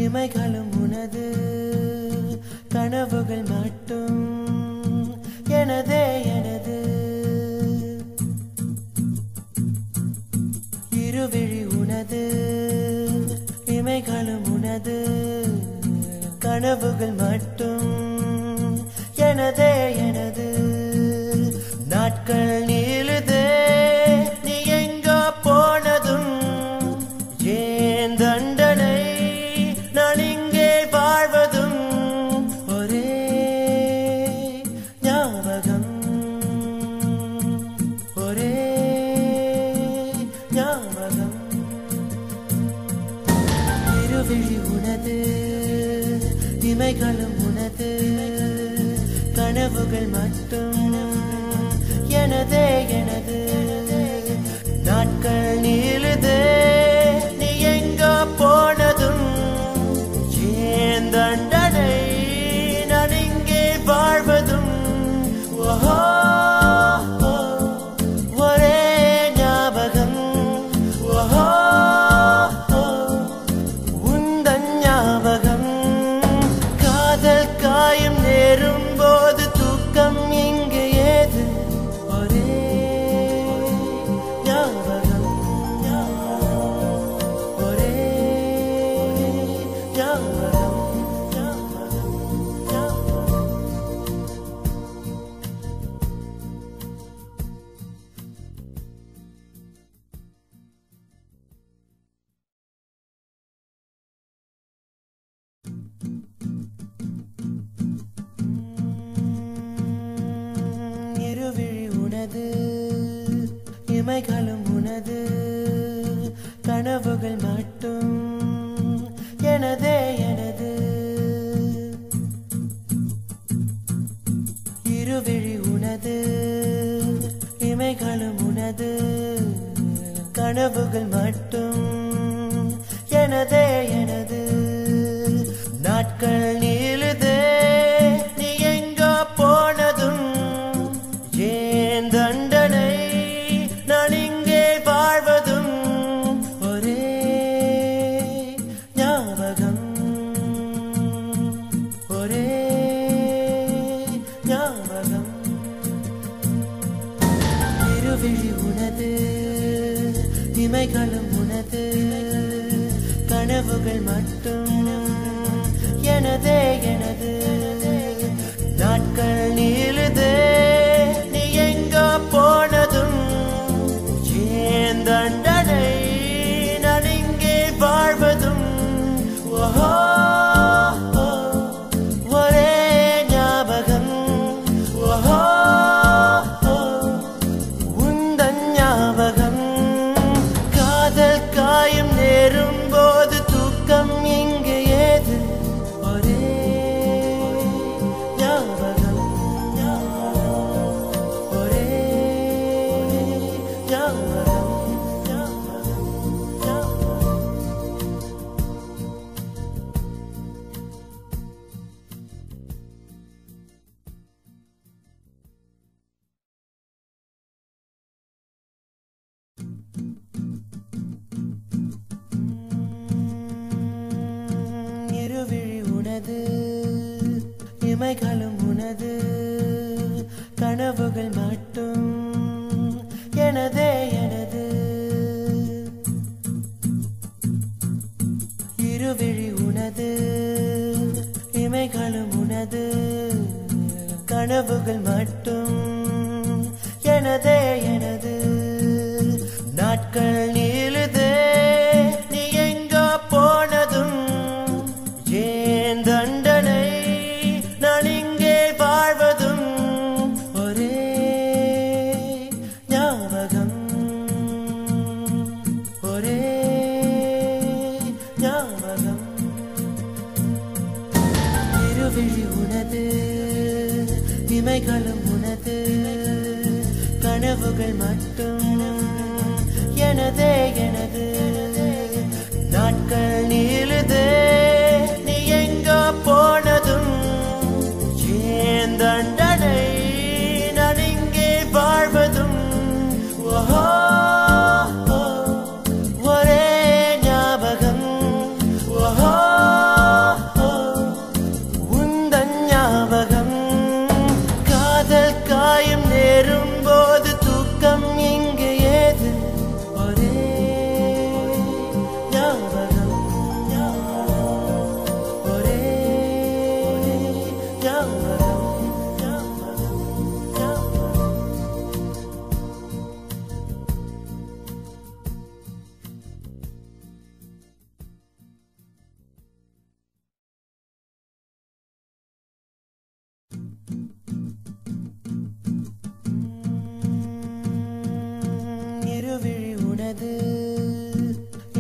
இமைகளும் உனது கனவுகள் மட்டும் எனதே எனது இருவிழி உனது இமைகளும் உனது கனவுகள் மட்டும் எனதே எனது நாட்கள் நீளுதே நீ எங்கோ போனதும் ஏன் தண்டனை நான் இங்கே வாழ்வதும் ஒரே ஞாபகம் ஒரே ஞாபகம் இருவிழி உனது இமைகளும் உனது கனவுகள் மட்டும் எனதே எனது நாட்கள் நீளுதே நீ எங்கோ போனதும் ஏன் தண்டனை நான் இங்கே வாழ்வதும் ஒரே ஞாபகம் உந்தன் ஞாபகம் காதல் காயம் நேரும் போது தூக்கம் இங்கு ஏது ஒரே ஞாபகம் ஒரே ஞாபகம் இருவிழி உனது இமைகளும் உனது கனவுகள் மட்டும் எனதே எனது இருவிழி உனது இமைகளும் உனது கனவுகள் மட்டும் எனதே எனது நாட்கள் நீளுதே நீ எங்கோ போனதும் ஏன் தண்டனை நான் இங்கே வாழ்வதும் ஒரே ஞாபகம் ஒரே ஞாபகம் இருவிழி உனது இமைகளும் உனது கனவுகள் மட்டும் எனதே எனது நாட்கள் நீளுதே நீ எங்கோ போனதும் ஏன் தண்டனை நான் இங்கே வாழ்வதும் ஒரே ஞாபகம் உந்தன் ஞாபகம் காதல் காயம் நேரும் போது தூக்கம் இங்கு ஏது ஒரே ஞாபகம் ஒரே ஞாபகம் இருவிழி உனது இமைகளும் உனது கனவுகள் மட்டும் எனதே எனது இருவிழி உனது இமைகளும் உனது கனவுகள் மட்டும் எனதே எனது நாட்கள் நீளுதே நீ எங்கோ போனதும் ஏன் தண்டனை நான் இங்கே வாழ்வதும் ஒரே ஞாபகம் ஒரே ஞாபகம் இருவிழி உனது இமைகளும் உனது கனவுகள் மட்டும் எனதே எனது நாட்கள் நீளுதே நீ எங்கோ போனதும் ஏன் தண்டனை நான் இங்கே வாழ்வதும் ஒரே ஞாபகம்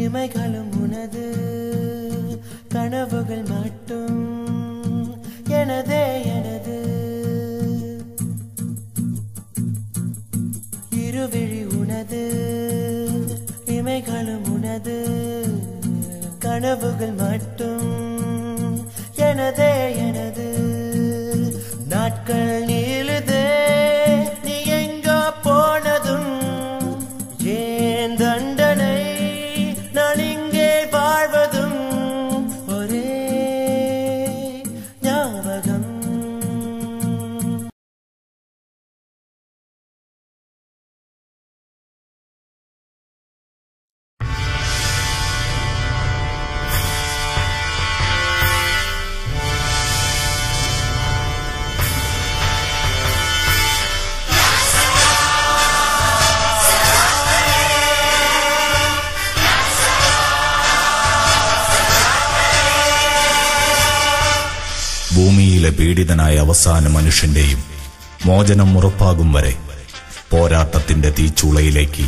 இமைகளும் உனது கனவுகள் மட்டும் எனதே எனது இருவிழி உனது இமைகளும் உனது கனவுகள் மட்டும் எனதே எனது நாட்கள் நீளுதே நீ எங்கோ போனதும் ஏன் தண்டனை நான் இங்கே வாழ்வதும் ஒரே ஞாபகம் ഭൂമിയിലെ പീഡിതനായ അവസാന മനുഷ്യന്റെയും മോചനം ഉറപ്പാകും വരെ പോരാട്ടത്തിന്റെ തീച്ചൂളയിലേക്ക്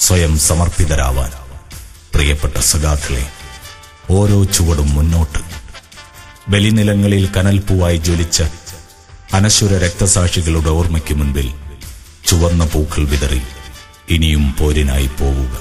സ്വയം സമർപ്പിതരാവാൻ പ്രിയപ്പെട്ട സഖാക്കളെ, ഓരോ ചുവടും മുന്നോട്ട്. ബലിനിലങ്ങളിൽ കനൽപ്പൂവായി ജ്വലിച്ച അനശ്വര രക്തസാക്ഷികളുടെ ഓർമ്മയ്ക്ക് മുൻപിൽ ചുവന്ന പൂക്കൾ വിതറി ഇനിയും പോരിനായി പോവുക.